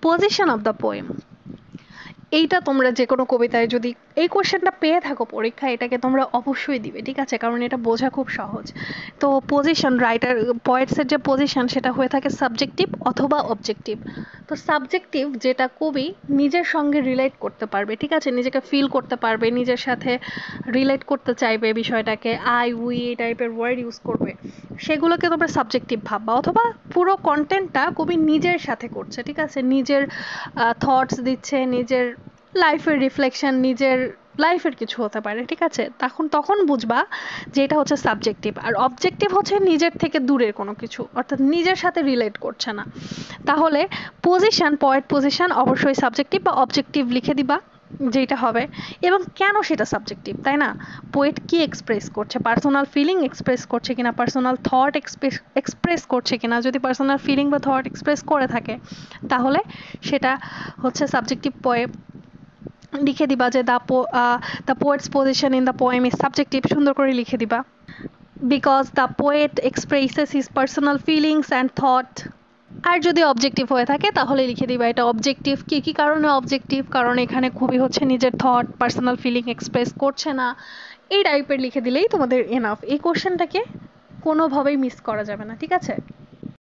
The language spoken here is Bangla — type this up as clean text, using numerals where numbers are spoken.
পজিশন অফ দ্য পোয়েম, এইটা তোমরা যে কোনো কবিতায় যদি এই কোশ্চেনটা পেয়ে থাকো পরীক্ষায়, এটাকে তোমরা অবশ্যই দিবে, ঠিক আছে, কারণ এটা বোঝা খুব সহজ। তো পজিশন, রাইটার পয়েটসের যে পজিশন সেটা হয়ে থাকে সাবজেক্টিভ অথবা অবজেক্টিভ। তো সাবজেক্টিভ যেটা কবি নিজের সঙ্গে রিলেট করতে পারবে, ঠিক আছে, নিজেকে ফিল করতে পারবে, নিজের সাথে রিলেট করতে চাইবে বিষয়টাকে, আই উই এই টাইপের ওয়ার্ড ইউজ করবে, সেগুলোকে তোমরা সাবজেক্টিভ ভাববা। অথবা পুরো কন্টেন্টটা কবি নিজের সাথে করছে, ঠিক আছে, নিজের থটস দিচ্ছে, নিজের লাইফের রিফ্লেকশন, নিজের লাইফের কিছু হতে পারে, ঠিক আছে, তখন বুঝবা যে এটা হচ্ছে সাবজেক্টিভ। আর অবজেক্টিভ হচ্ছে নিজের থেকে দূরের কোনো কিছু, অর্থাৎ নিজের সাথে রিলেট করছে না। তাহলে পজিশন, পয়েট পজিশন অবশ্যই সাবজেক্টিভ বা অবজেক্টিভ লিখে দিবা যেটা হবে। এবং কেন সেটা সাবজেক্টিভ, তাই না? পোয়েট কি এক্সপ্রেস করছে, পার্সোনাল ফিলিং এক্সপ্রেস করছে কিনা, পার্সোনাল থট এক্সপ্রেস করছে কিনা, যদি পার্সোনাল ফিলিং বা থট এক্সপ্রেস করে থাকে তাহলে সেটা হচ্ছে সাবজেক্টিভ পোয়েম। লিখে দিবা যে the poet's position in the poem is subjective, সুন্দর করে লিখে দিবা। Because the poet expresses his personal feelings and thought. আর যদি অবজেক্টিভ হয়ে থাকে তাহলে লিখে দিবা এটা অবজেক্টিভ। কি কি কারণে অবজেক্টিভ? কারণ এখানে খুবই হচ্ছে নিজের থট, পার্সোনাল ফিলিং এক্সপ্রেস করছে না, এই টাইপের লিখে দিলেই তোমাদের এনাফ। এই কোশ্চেনটাকে কোনোভাবেই মিস করা যাবে না, ঠিক আছে।